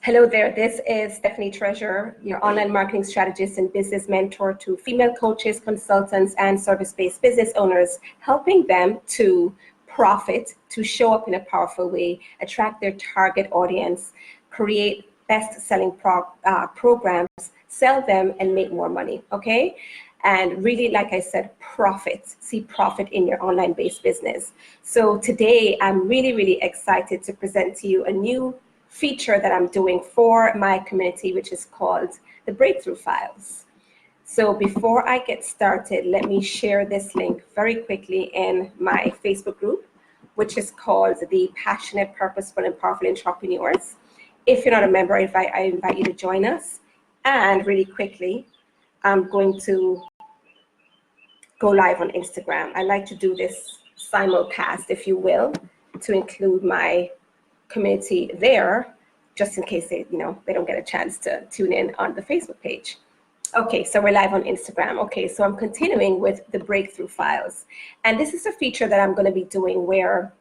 Hello there, this is Stephanie Treasure, your online marketing strategist and business mentor to female coaches, consultants, and service-based business owners, helping them to profit, to show up in a powerful way, attract their target audience, create best-selling programs, sell them, and make more money, okay? And really, like I said, profit, see profit in your online-based business. So today, I'm really excited to present to you a new feature that I'm doing for my community, which is called the Breakthrough Files. So before I get started, let me share this link very quickly in my Facebook group, which is called the Passionate, Purposeful, and Powerful Entrepreneurs. If you're not a member, I invite you to join us. And really quickly, I'm going to go live on Instagram. I like to do this simulcast, if you will, to include my community there, just in case they don't get a chance to tune in on the Facebook page. Okay, so we're live on Instagram. Okay, so I'm continuing with the Breakthrough Files. And this is a feature that I'm going to be doing where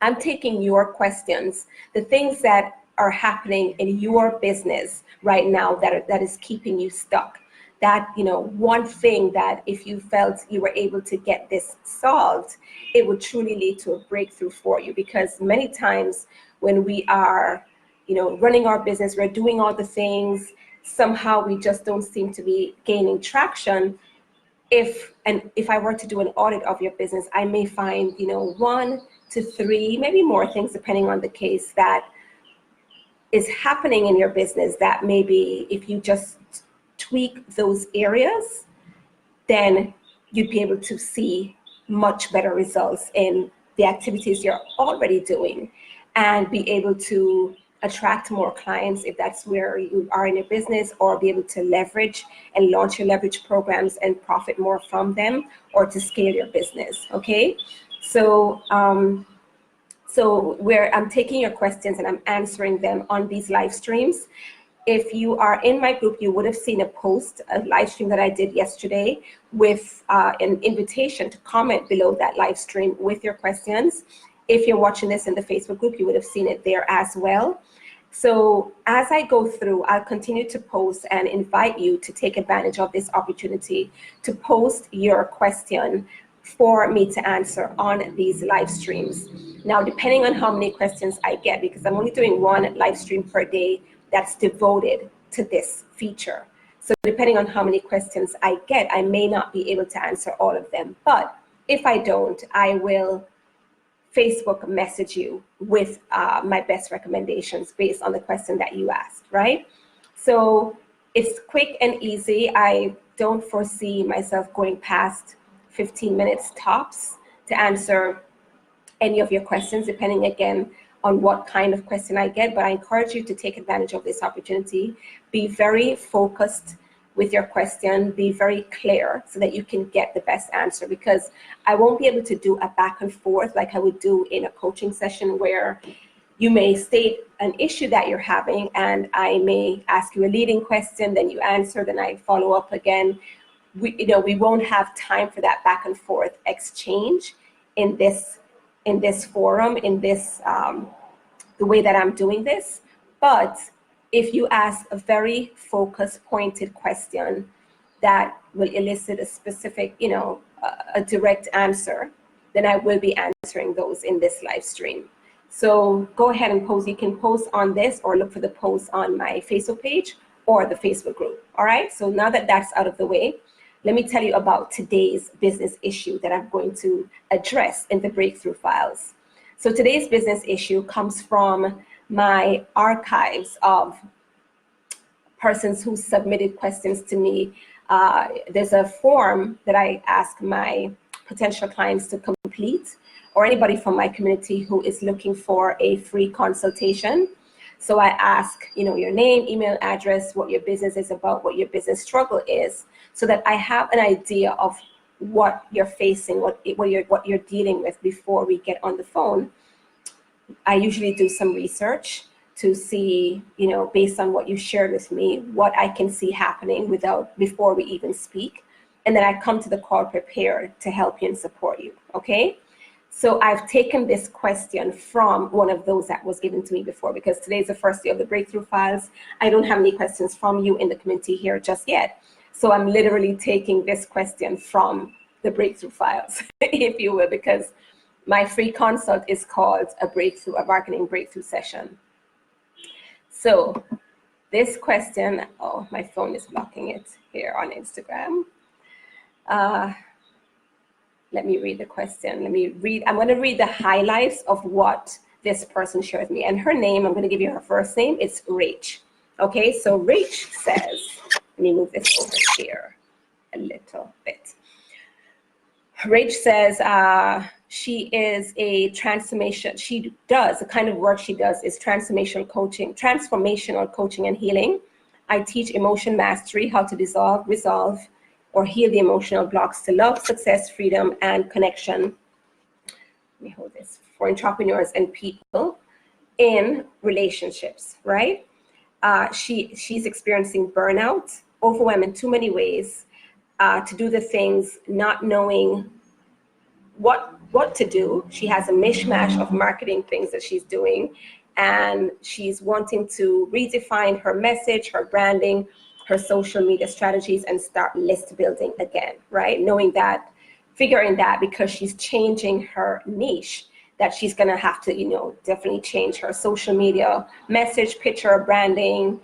I'm taking your questions, the things that are happening in your business right now that is keeping you stuck. That, one thing that if you felt you were able to get this solved, it would truly lead to a breakthrough for you. Because many times when we are, running our business, we're doing all the things, somehow we just don't seem to be gaining traction. If I were to do an audit of your business, I may find, 1 to 3, maybe more things, depending on the case, that is happening in your business that maybe if you just tweak those areas, then you'd be able to see much better results in the activities you're already doing and be able to attract more clients if that's where you are in your business, or be able to leverage and launch your leverage programs and profit more from them, or to scale your business, okay? So, where I'm taking your questions and I'm answering them on these live streams. If you are in my group, you would have seen a live stream that I did yesterday with an invitation to comment below that live stream with your questions. If you're watching this in the Facebook group, you would have seen it there as well. So as I go through, I'll continue to post and invite you to take advantage of this opportunity to post your question for me to answer on these live streams. Now, depending on how many questions I get, because I'm only doing one live stream per day that's devoted to this feature. So depending on how many questions I get, I may not be able to answer all of them. But if I don't, I will Facebook message you with my best recommendations based on the question that you asked, right? So it's quick and easy. I don't foresee myself going past 15 minutes tops to answer any of your questions, depending again on what kind of question I get, but I encourage you to take advantage of this opportunity. Be very focused with your question, be very clear so that you can get the best answer, because I won't be able to do a back and forth like I would do in a coaching session where you may state an issue that you're having and I may ask you a leading question, then you answer, then I follow up again. We won't have time for that back and forth exchange in this forum, in this, the way that I'm doing this. But if you ask a very focused, pointed question that will elicit a specific, a direct answer, then I will be answering those in this live stream. So go ahead and post. You can post on this or look for the post on my Facebook page or the Facebook group. All right, so now that that's out of the way, let me tell you about today's business issue that I'm going to address in the Breakthrough Files. So today's business issue comes from my archives of persons who submitted questions to me. There's a form that I ask my potential clients to complete, or anybody from my community who is looking for a free consultation. So I ask, your name, email address, what your business is about, what your business struggle is, so that I have an idea of what you're facing, what you're dealing with before we get on the phone. I usually do some research to see, based on what you shared with me, what I can see happening before we even speak. And then I come to the call prepared to help you and support you, okay? So I've taken this question from one of those that was given to me before, because today's the first day of the breakthrough files. I don't have any questions from you in the community here just yet. So I'm literally taking this question from the breakthrough files, if you will, because my free consult is called a marketing breakthrough session. So this question, oh, my phone is blocking it here on Instagram. Let me read the question. I'm going to read the highlights of what this person shared with me. And her name, I'm going to give you her first name. It's Rach. Okay, so Rach says, let me move this over here a little bit. Rach says she is a transformation. She does, the kind of work she does is transformational coaching and healing. I teach emotion mastery, how to resolve, or heal the emotional blocks to love, success, freedom, and connection. Let me hold this for entrepreneurs and people in relationships, right? She's experiencing burnout, overwhelmed in too many ways, to do the things, not knowing what to do. She has a mishmash of marketing things that she's doing, and she's wanting to redefine her message, her branding, her social media strategies, and start list building again, right? Figuring that because she's changing her niche, that she's gonna have to, definitely change her social media message, picture, branding,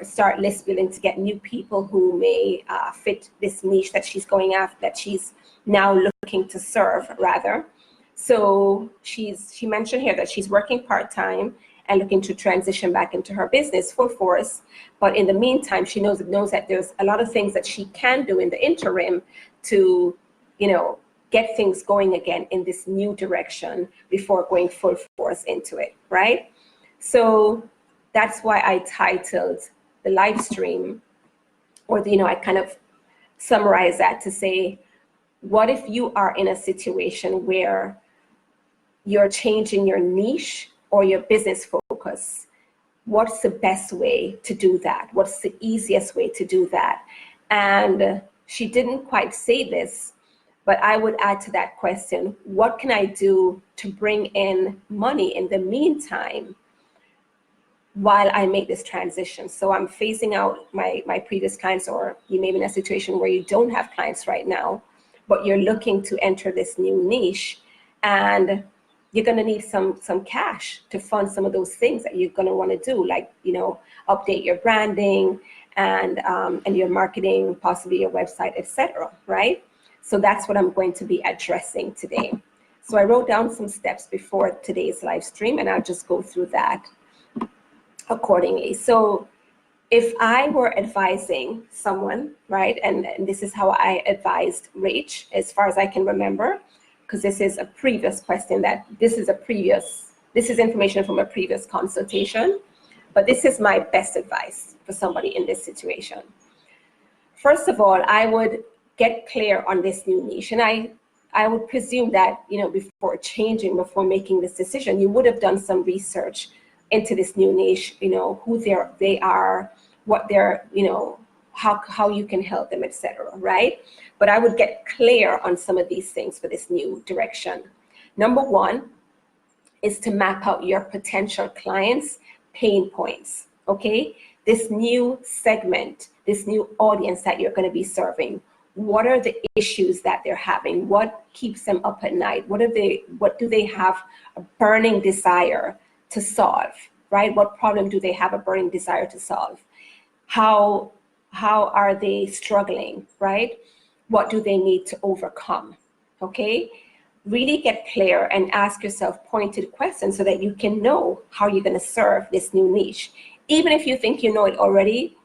start list building to get new people who may fit this niche that she's going after, that she's now looking to serve, rather. So she mentioned here that she's working part-time and looking to transition back into her business full force. But in the meantime, she knows that there's a lot of things that she can do in the interim to, get things going again in this new direction before going full force into it, right? So that's why I titled the live stream, or I kind of summarize that to say, what if you are in a situation where you're changing your niche or your business focus? What's the best way to do that? What's the easiest way to do that? And she didn't quite say this, but I would add to that question, what can I do to bring in money in the meantime while I make this transition? So I'm phasing out my previous clients, or you may be in a situation where you don't have clients right now, but you're looking to enter this new niche, and you're going to need some cash to fund some of those things that you're going to want to do, like update your branding and your marketing, possibly your website, etc. Right? So that's what I'm going to be addressing today. So I wrote down some steps before today's live stream, and I'll just go through that accordingly. So if I were advising someone, right, and this is how I advised Rach, as far as I can remember, because this is a previous question, this is information from a previous consultation, but this is my best advice for somebody in this situation. First of all, I would get clear on this new niche, and I would presume that before making this decision, you would have done some research into this new niche, who they are, what they're, how you can help them, etc. Right? But I would get clear on some of these things for this new direction. Number one is to map out your potential clients' pain points. Okay, this new segment, this new audience that you're going to be serving. What are the issues that they're having? What keeps them up at night? What do they have a burning desire to solve, right? What problem do they have a burning desire to solve? How are they struggling, right? What do they need to overcome, okay? Really get clear and ask yourself pointed questions so that you can know how you're gonna serve this new niche. Even if you think you know it already,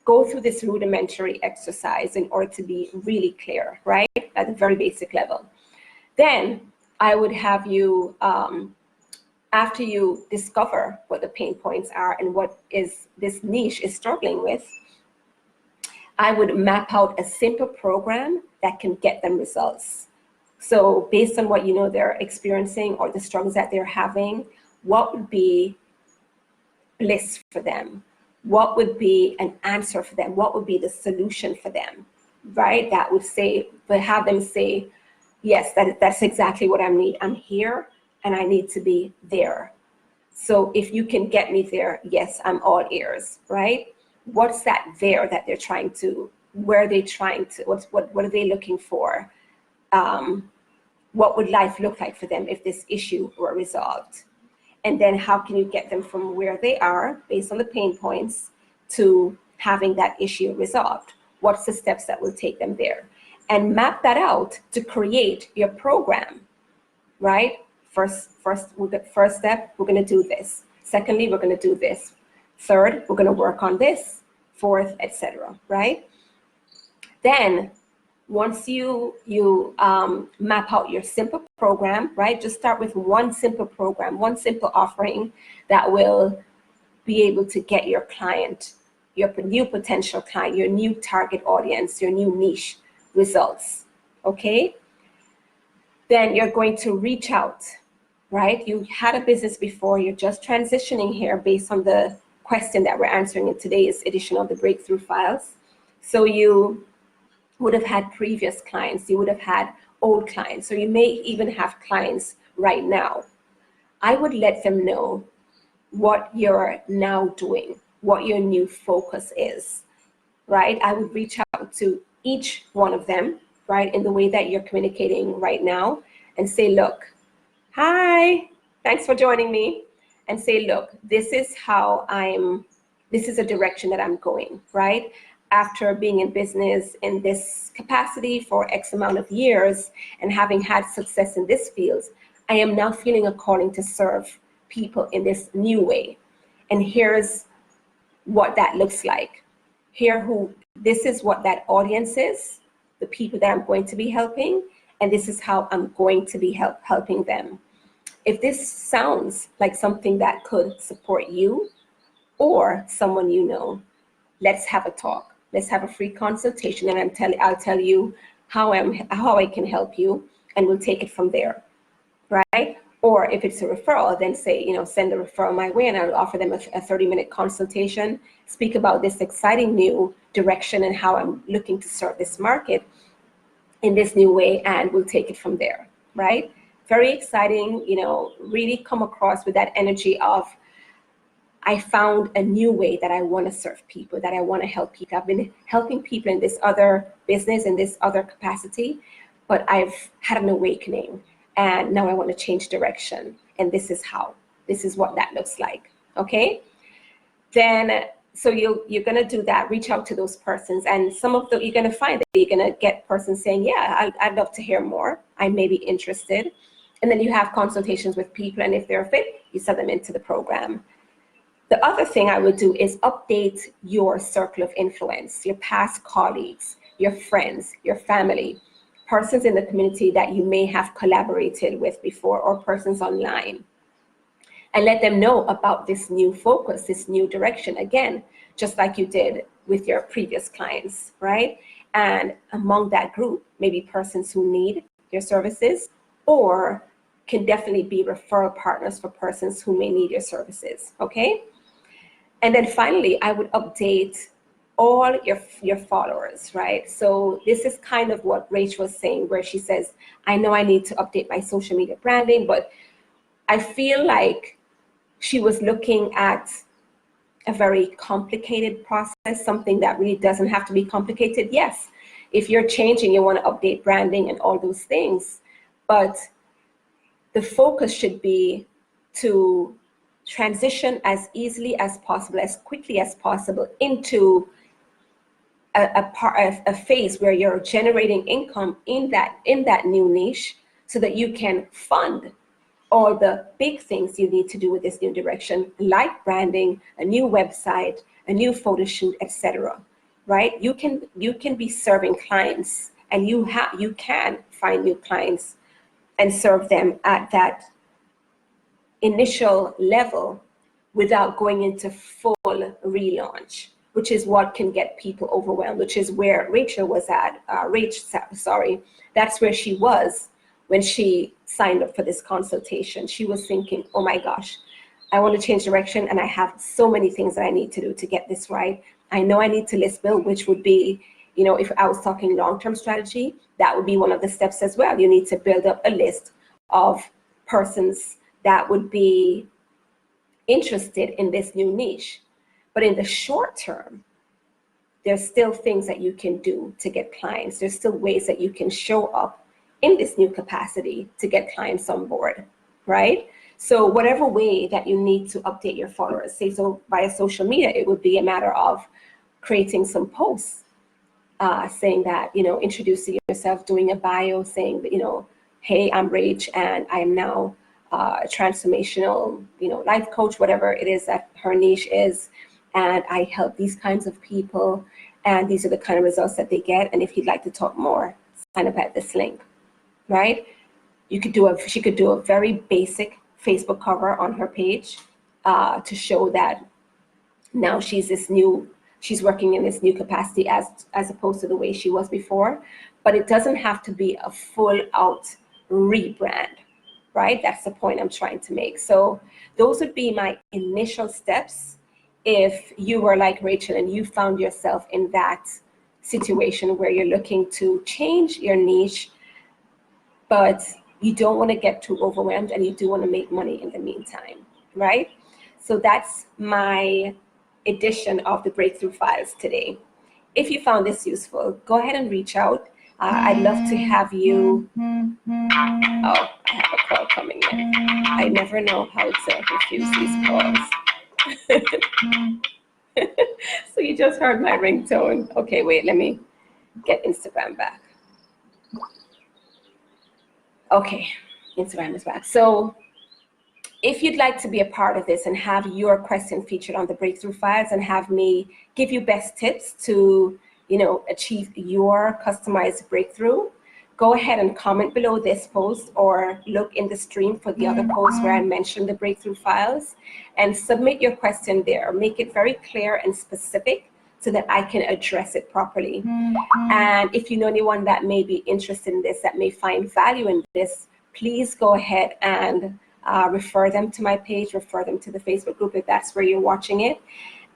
go through this rudimentary exercise in order to be really clear, right? At the very basic level. Then I would have you, after you discover what the pain points are and what is this niche is struggling with, I would map out a simple program that can get them results. So based on what they're experiencing or the struggles that they're having, what would be bliss for them? What would be an answer for them? What would be the solution for them, right? That would have them say, Yes, that's exactly what I need. I'm here and I need to be there. So if you can get me there, yes, I'm all ears, right? What's that there that they're trying to, where are they trying to, what are they looking for? What would life look like for them if this issue were resolved? And then how can you get them from where they are based on the pain points to having that issue resolved? What's the steps that will take them there? And map that out to create your program, right? First step, we're going to do this. Secondly, we're going to do this. Third, we're going to work on this. Fourth, etc. Right? Then, once you map out your simple program, right? Just start with one simple program, one simple offering that will be able to get your client, your new potential client, your new target audience, your new niche results. Okay? Then you're going to reach out, right? You had a business before, you're just transitioning here based on the question that we're answering in today's edition of the Breakthrough Files. So you would have had previous clients, you would have had old clients, or you may even have clients right now. I would let them know what you're now doing, what your new focus is, right? I would reach out to each one of them, right, in the way that you're communicating right now, and say, look, hi, thanks for joining me, and say, look, this is a direction that I'm going, right? After being in business in this capacity for X amount of years and having had success in this field, I am now feeling a calling to serve people in this new way. And here's what that looks like. This is what that audience is, the people that I'm going to be helping, and this is how I'm going to be helping them. If this sounds like something that could support you or someone you know, let's have a talk. Let's have a free consultation, and I'll tell you how I can help you, and we'll take it from there, right? Or if it's a referral, then say, send the referral my way, and I'll offer them a 30-minute consultation, speak about this exciting new direction and how I'm looking to serve this market in this new way, and we'll take it from there, right? Very exciting, really come across with that energy of, I found a new way that I want to serve people, that I want to help people. I've been helping people in this other business, in this other capacity, but I've had an awakening, and now I want to change direction. And this is what that looks like, okay? Then, so you're going to do that, reach out to those persons, and you're going to find that you're going to get persons saying, yeah, I'd love to hear more. I may be interested. And then you have consultations with people, and if they're fit, you send them into the program. The other thing I would do is update your circle of influence, your past colleagues, your friends, your family, persons in the community that you may have collaborated with before, or persons online, and let them know about this new focus, this new direction, again, just like you did with your previous clients, right? And among that group, maybe persons who need your services, or can definitely be referral partners for persons who may need your services, okay? And then finally, I would update all your followers, right? So this is kind of what Rachel was saying, where she says, I know I need to update my social media branding, but I feel like she was looking at a very complicated process, something that really doesn't have to be complicated. Yes, if you're changing, you want to update branding and all those things, but the focus should be to transition as easily as possible, as quickly as possible, into a phase where you're generating income in that new niche, so that you can fund all the big things you need to do with this new direction, like branding, a new website, a new photo shoot, etc. Right? You can be serving clients, and you can find new clients and serve them at that initial level without going into full relaunch, which is what can get people overwhelmed, which is where Rachel was at. That's where she was when she signed up for this consultation. She was thinking, oh my gosh, I want to change direction, and I have so many things that I need to do to get this right. I know I need to list build, which would be, you know, if I was talking long-term strategy, that would be one of the steps as well. You need to build up a list of persons that would be interested in this new niche. But in the short term, there's still things that you can do to get clients. There's still ways that you can show up in this new capacity to get clients on board, right? So whatever way that you need to update your followers, say so via social media, it would be a matter of creating some posts saying that, you know, introducing yourself, doing a bio, saying that, you know, hey, I'm Rach and I am now a transformational, you know, life coach, whatever it is that her niche is. And I help these kinds of people, and these are the kind of results that they get. And if you'd like to talk more, sign up at this link, right? You could do she could do a very basic Facebook cover on her page to show that now she's working in this new capacity as opposed to the way she was before. But it doesn't have to be a full out rebrand, right? That's the point I'm trying to make. So those would be my initial steps if you were like Rachel and you found yourself in that situation where you're looking to change your niche, but you don't want to get too overwhelmed and you do want to make money in the meantime, right? So that's my edition of the Breakthrough Files today. If you found this useful, go ahead and reach out. I'd love to have you. Oh, I have a call coming in. I never know how to refuse these calls. So you just heard my ringtone. Okay, wait, let me get Instagram back. Okay, Instagram is back. So if you'd like to be a part of this and have your question featured on the Breakthrough Files and have me give you best tips to, you know, achieve your customized breakthrough, go ahead and comment below this post or look in the stream for the other posts where I mentioned the Breakthrough Files and submit your question there. Make it very clear and specific so that I can address it properly. And if you know anyone that may be interested in this, that may find value in this, please go ahead and refer them to my page, refer them to the Facebook group if that's where you're watching it.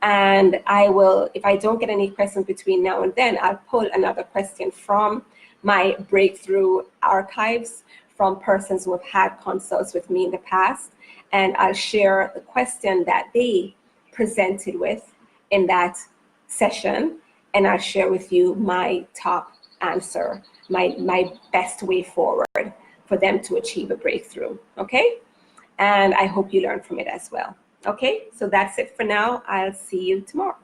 And I will, if I don't get any questions between now and then, I'll pull another question from my breakthrough archives from persons who have had consults with me in the past. And I'll share the question that they presented with in that session. And I'll share with you my top answer, my best way forward for them to achieve a breakthrough, okay? And I hope you learn from it as well. Okay, so that's it for now. I'll see you tomorrow.